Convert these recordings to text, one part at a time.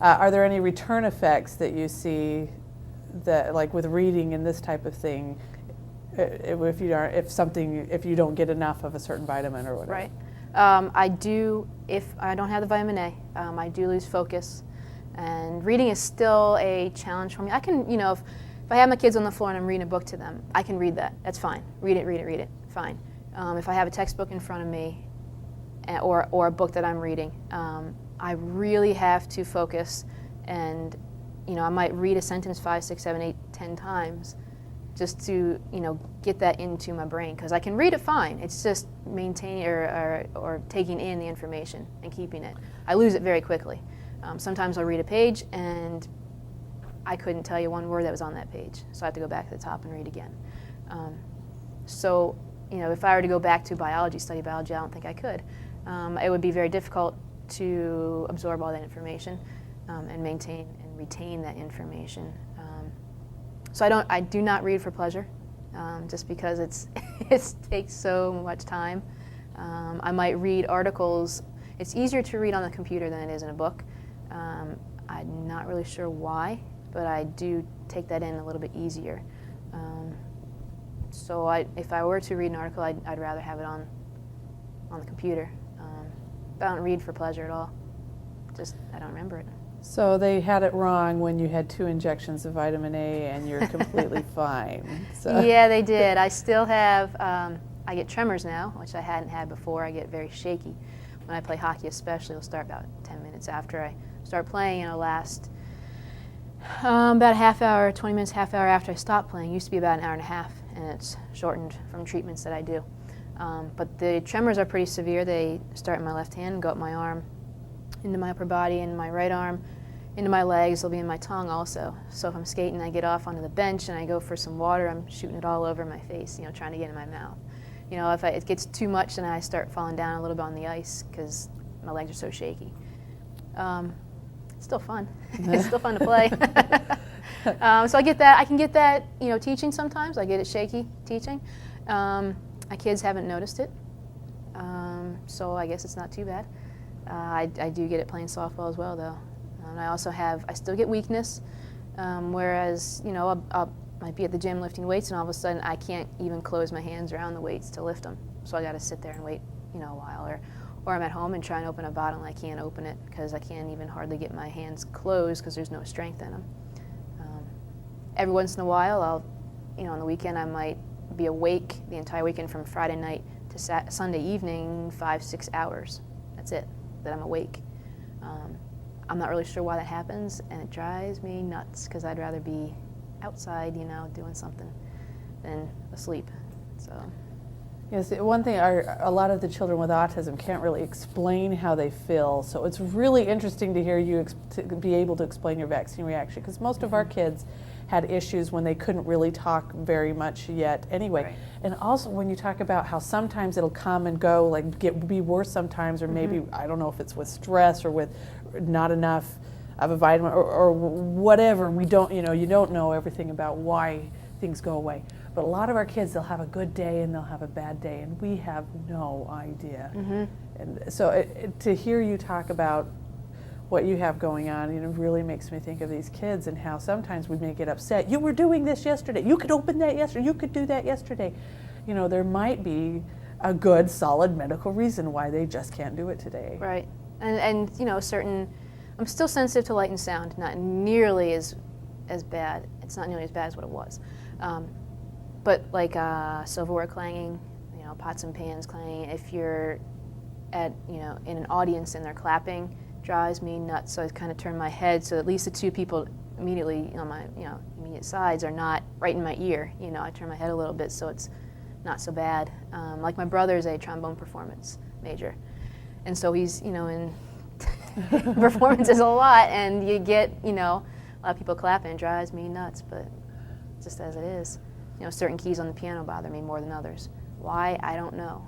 Are there any return effects that you see that, like with reading and this type of thing, if you don't get enough of a certain vitamin or whatever? Right. If I don't have the vitamin A, I do lose focus. And reading is still a challenge for me. I can, if I have my kids on the floor and I'm reading a book to them, I can read that. That's fine. Read it, fine. If I have a textbook in front of me or a book that I'm reading, I really have to focus, and I might read a sentence 5, 6, 7, 8, 10 times just to get that into my brain, because I can read it fine. It's just maintaining or taking in the information and keeping it. I lose it very quickly. Sometimes I'll read a page and I couldn't tell you one word that was on that page, so I have to go back to the top and read again. So if I were to go back to study biology, I don't think I could. It would be very difficult to absorb all that information and maintain and retain that information. So I do not read for pleasure, just because it takes so much time. I might read articles. It's easier to read on the computer than it is in a book. I'm not really sure why, but I do take that in a little bit easier. So if I were to read an article, I'd rather have it on the computer. But I don't read for pleasure at all. Just, I don't remember it. So they had it wrong when you had 2 injections of vitamin A and you're completely fine. So. Yeah, they did. I still have, I get tremors now, which I hadn't had before. I get very shaky. When I play hockey especially, it'll start about 10 minutes after I start playing, and it'll last about a half hour, 20 minutes, half hour after I stop playing. It used to be about an hour and a half, and it's shortened from treatments that I do. But the tremors are pretty severe. They start in my left hand and go up my arm, into my upper body, and my right arm, into my legs. They'll be in my tongue also. So if I'm skating, I get off onto the bench and I go for some water, I'm shooting it all over my face, trying to get in my mouth. If it gets too much, then I start falling down a little bit on the ice because my legs are so shaky. It's still fun. It's still fun to play. So I get that. I can get that, teaching sometimes. I get it shaky teaching. My kids haven't noticed it, so I guess it's not too bad. I do get it playing softball as well, though. And I still get weakness, whereas, I might be at the gym lifting weights, and all of a sudden I can't even close my hands around the weights to lift them. So I got to sit there and wait, a while. Or I'm at home and try and open a bottle, and I can't open it because I can't even hardly get my hands closed because there's no strength in them. Every once in a while, on the weekend, I might be awake the entire weekend from Friday night to Sunday evening, 5, 6 hours. That's it, that I'm awake. I'm not really sure why that happens, and it drives me nuts because I'd rather be outside, doing something than asleep. So. Yes, one thing, a lot of the children with autism can't really explain how they feel, so it's really interesting to hear you to be able to explain your vaccine reaction, because most of our kids had issues when they couldn't really talk very much yet anyway. Right. And also when you talk about how sometimes it'll come and go, like be worse sometimes, or maybe, I don't know if it's with stress or with not enough of a vitamin or whatever. We don't, you don't know everything about why things go away. But a lot of our kids, they'll have a good day and they'll have a bad day, and we have no idea. And so to hear you talk about what you have going on, really makes me think of these kids and how sometimes we may get upset. You were doing this yesterday. You could open that yesterday. You could do that yesterday. There might be a good, solid medical reason why they just can't do it today. Right. And I'm still sensitive to light and sound, not nearly as bad. It's not nearly as bad as what it was. But like silverware clanging, pots and pans clanging, if you're in an audience and they're clapping, drives me nuts. So I kind of turn my head so at least the 2 people immediately on my immediate sides are not right in my ear. I turn my head a little bit so it's not so bad. Like my brother is a trombone performance major, and so he's in performances a lot, and you get a lot of people clapping. It drives me nuts, but just as it is. Certain keys on the piano bother me more than others. Why? I don't know.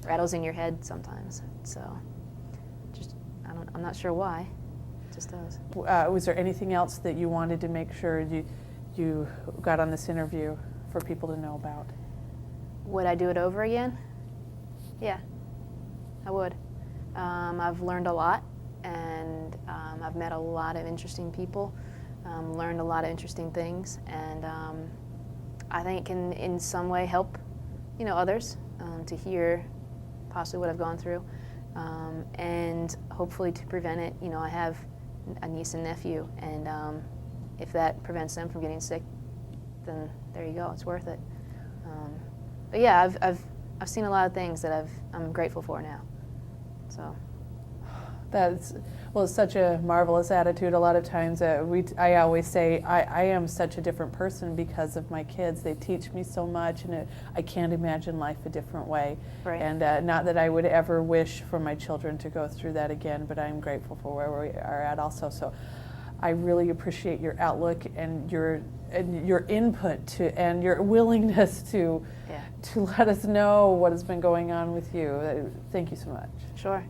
Rattles in your head sometimes. So, I'm not sure why. It just does. Was there anything else that you wanted to make sure you got on this interview for people to know about? Would I do it over again? Yeah, I would. I've learned a lot. and I've met a lot of interesting people, learned a lot of interesting things, and I think it can in some way help, others to hear possibly what I've gone through, and hopefully to prevent it. I have a niece and nephew, and if that prevents them from getting sick, then there you go. It's worth it. But yeah, I've seen a lot of things that I'm grateful for now. So. It's such a marvelous attitude. A lot of times I always say I am such a different person because of my kids. They teach me so much, and I can't imagine life a different way. Right. And not that I would ever wish for my children to go through that again, but I'm grateful for where we are at also. So I really appreciate your outlook and your input and your willingness to let us know what has been going on with you. Thank you so much. Sure.